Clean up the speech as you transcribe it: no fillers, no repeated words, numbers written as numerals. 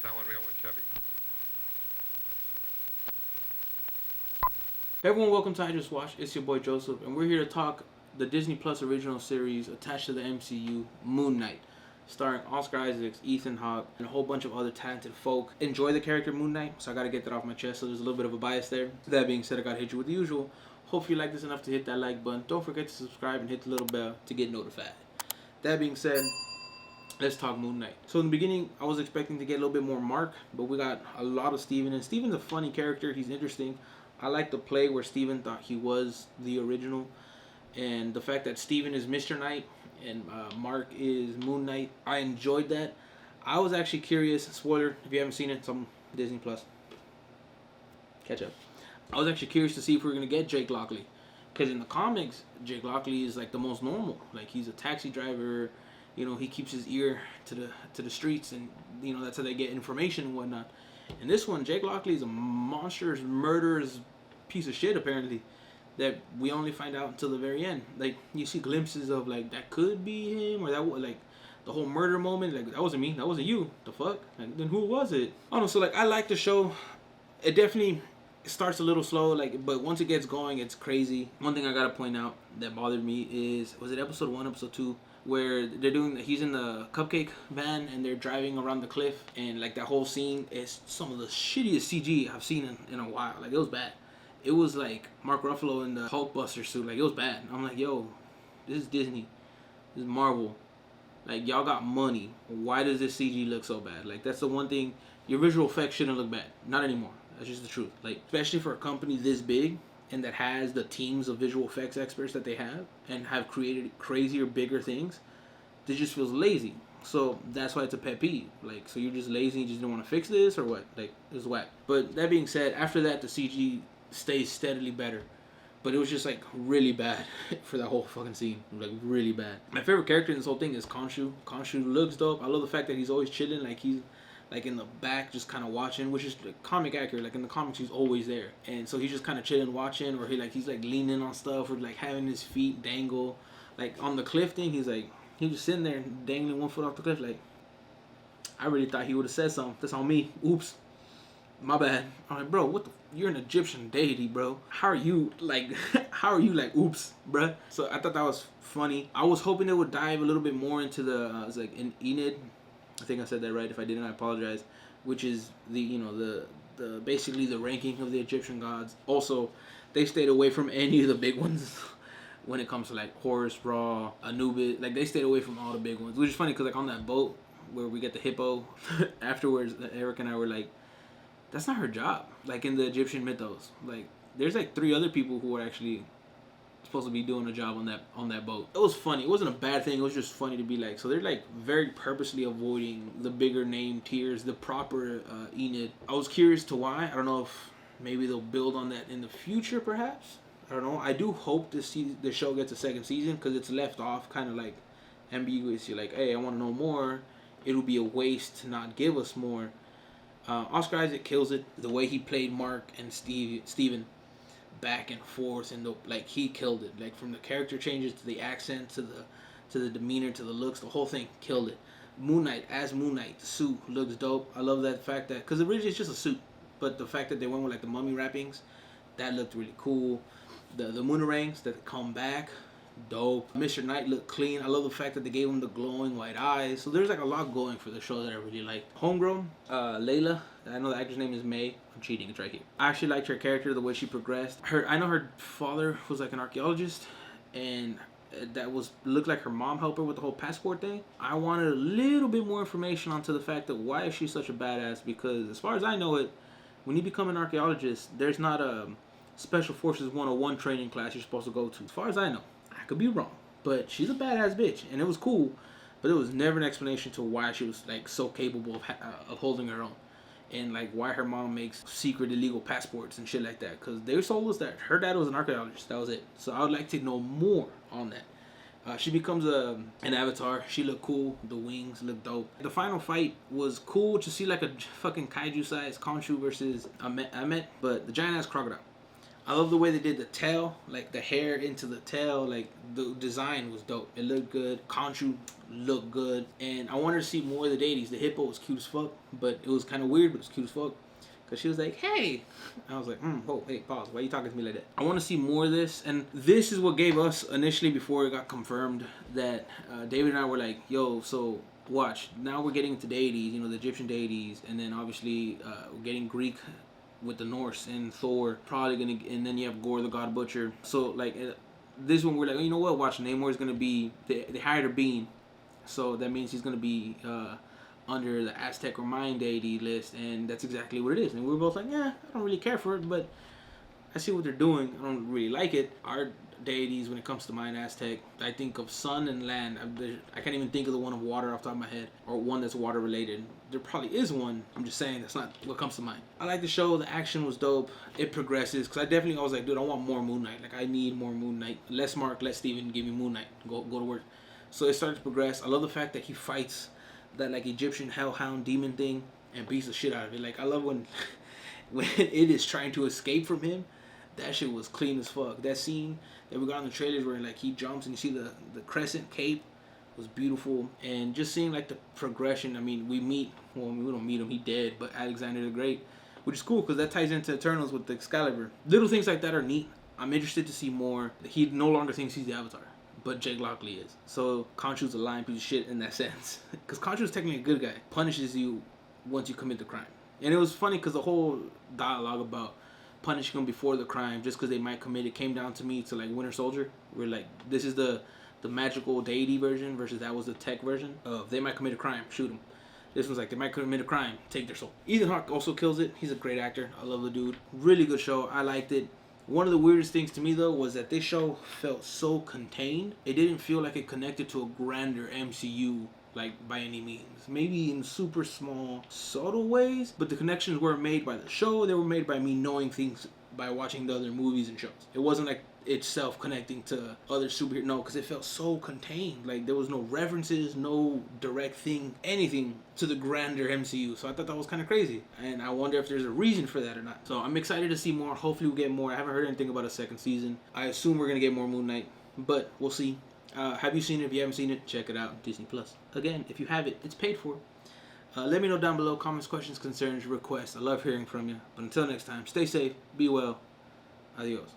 selling real one Chevy. Hey everyone, welcome to IJustWatched. It's your boy Joseph, and we're here to talk the Disney Plus original series attached to the MCU, Moon Knight, starring Oscar Isaacs, Ethan Hawke, and a whole bunch of other talented folk. Enjoy the character Moon Knight, so I gotta get that off my chest, so there's a little bit of a bias there. That being said, I gotta hit you with the usual. Hope you like this enough to hit that like button. Don't forget to subscribe and hit the little bell to get notified. That being said, let's talk Moon Knight. So in the beginning, I was expecting to get a little bit more Mark, but we got a lot of Steven, and Steven's a funny character. He's interesting. I like the play where Steven thought he was the original, and the fact that Steven is Mr. Knight and Mark is Moon Knight. I enjoyed that. I was actually curious. Spoiler: if you haven't seen it, it's on Disney Plus. Catch up. I was actually curious to see if we were gonna get Jake Lockley, because in the comics, Jake Lockley is like the most normal. Like, he's a taxi driver. You know, he keeps his ear to the streets, and you know that's how they get information and whatnot. In this one, Jake Lockley is a monstrous, murderous piece of shit, apparently, that we only find out until the very end. Like, you see glimpses of, like, that could be him, or that, like, the whole murder moment, like, that wasn't me, that wasn't you, the fuck? Like, then who was it? I don't know, so, like, I like the show. It definitely starts a little slow, like, but once it gets going, it's crazy. One thing I gotta point out that bothered me is, was it episode 1, episode 2? Where they're doing, he's in the cupcake van and they're driving around the cliff, and like that whole scene is some of the shittiest CG I've seen in a while. Like, it was bad. It was like Mark Ruffalo in the Hulkbuster suit. Like, it was bad. I'm like, yo, this is Disney, this is Marvel. Like, y'all got money. Why does this CG look so bad? Like, that's the one thing. Your visual effects shouldn't look bad. Not anymore. That's just the truth. Like, especially for a company this big, and that has the teams of visual effects experts that they have, and have created crazier, bigger things, this just feels lazy. So that's why it's a pet peeve. Like, so you're just lazy, you just don't want to fix this, or what? Like, it's whack. But that being said, after that, the CG stays steadily better. But it was just, like, really bad for that whole fucking scene. Like, really bad. My favorite character in this whole thing is Khonshu. Khonshu looks dope. I love the fact that he's always chilling. Like, he's like in the back just kind of watching, which is like comic accurate. Like, in the comics, he's always there, and so he's just kind of chilling watching, or he's like leaning on stuff, or like having his feet dangle, like on the cliff thing. He's just sitting there dangling one foot off the cliff. Like, I really thought he would have said something. That's on me. Oops, my bad. I'm like, bro, what the, you're an Egyptian deity, bro. How are you like oops, bruh? So I thought that was funny. I was hoping it would dive a little bit more into the it's like in Enid, I think I said that right. If I didn't, I apologize. Which is the basically the ranking of the Egyptian gods. Also, they stayed away from any of the big ones when it comes to like Horus, Ra, Anubis. Like, they stayed away from all the big ones, which is funny because like on that boat where we get the hippo, afterwards Eric and I were like, that's not her job. Like, in the Egyptian mythos, like there's like 3 other people who are actually supposed to be doing a job on that boat. It was funny. It wasn't a bad thing. It was just funny to be like, so they're like very purposely avoiding the bigger name tiers, the proper Enid. I was curious to why. I don't know if maybe they'll build on that in the future, perhaps. I don't know. I do hope the show gets a second season, because it's left off kind of like ambiguous. You're like, hey, I want to know more. It would be a waste to not give us more. Oscar Isaac kills it. The way he played Mark and Steven back and forth, and like, he killed it. Like, from the character changes to the accent to the demeanor to the looks, the whole thing killed it. Moon Knight as Moon Knight, the suit looks dope. I love that fact that, because originally it's just a suit, but the fact that they went with like the mummy wrappings, that looked really cool. The moonarangs that come back, dope. Mr. Knight looked clean. I love the fact that they gave him the glowing white eyes. So there's like a lot going for the show that I really like. Homegrown, Layla. I know the actor's name is May. I'm cheating. It's right here. I actually liked her character, the way she progressed. I know her father was like an archaeologist, and that looked like her mom helped her with the whole passport thing. I wanted a little bit more information onto the fact that why is she such a badass, because as far as I know it, when you become an archaeologist, there's not a Special Forces 101 training class you're supposed to go to. As far as I know. I could be wrong, but she's a badass bitch, and it was cool, but there was never an explanation to why she was like so capable of holding her own, and like why her mom makes secret illegal passports and shit like that, because they told us that her dad was an archaeologist. That was it. So I would like to know more on that. She becomes an avatar. She looked cool. The wings looked dope. The final fight was cool to see, like a fucking kaiju sized Khonshu versus Amet, but the giant ass crocodile. I love the way they did the tail, like the hair into the tail. Like the design was dope. It looked good. Conchu looked good, and I wanted to see more of the deities. The hippo was cute as fuck, but it was kind of weird, but it was cute as fuck. Cause she was like, "Hey," I was like, "Oh, hey, pause. Why are you talking to me like that?" I want to see more of this, and this is what gave us initially before it got confirmed that David and I were like, "Yo, so watch. Now we're getting into deities, you know, the Egyptian deities, and then obviously we're getting Greek with the Norse and Thor. Probably gonna, and then you have Gore the God Butcher. So like this one, we're like, oh, you know what? Watch, Namor is gonna be. They hired a being, so that means he's gonna be." Under the Aztec or Mayan deity list, and that's exactly what it is. And we were both like, yeah, I don't really care for it, but I see what they're doing. I don't really like it. Our deities, when it comes to Mayan Aztec, I think of sun and land. I can't even think of the one of water off the top of my head, or one that's water related. There probably is one. I'm just saying that's not what comes to mind. I like the show. The action was dope. It progresses, because I was like, dude, I want more Moon Knight. Like, I need more Moon Knight. Let Mark, let Steven give me Moon Knight. Go to work. So it started to progress. I love the fact that he fights that like Egyptian hellhound demon thing and beats the shit out of it. Like, I love when when it is trying to escape from him. That shit was clean as fuck. That scene that we got in the trailers where like he jumps and you see the crescent cape was beautiful. And just seeing like the progression. I mean, we don't meet him, he dead, but Alexander the Great, which is cool because that ties into Eternals with the Excalibur. Little things like that are neat. I'm interested to see more. He no longer thinks he's the Avatar, but Jake Lockley is. So Khonshu's a lying piece of shit in that sense. Because Khonshu's technically a good guy. Punishes you once you commit the crime. And it was funny because the whole dialogue about punishing them before the crime just because they might commit it came down to me to like Winter Soldier. Where like, this is the magical deity version versus that was the tech version of they might commit a crime, shoot them. This one's like, they might commit a crime, take their soul. Ethan Hawke also kills it. He's a great actor. I love the dude. Really good show. I liked it. One of the weirdest things to me, though, was that this show felt so contained. It didn't feel like it connected to a grander MCU, like, by any means. Maybe in super small, subtle ways, but the connections weren't made by the show. They were made by me knowing things by watching the other movies and shows. It wasn't like itself connecting to other superheroes. No, because it felt so contained. Like, there was no references, no direct thing, anything to the grander MCU. So I thought that was kind of crazy. And I wonder if there's a reason for that or not. So I'm excited to see more. Hopefully we'll get more. I haven't heard anything about a second season. I assume we're going to get more Moon Knight, but we'll see. Have you seen it? If you haven't seen it, check it out. Disney Plus. Again, if you have it, it's paid for. Let me know down below. Comments, questions, concerns, requests. I love hearing from you. But until next time, stay safe, be well. Adios.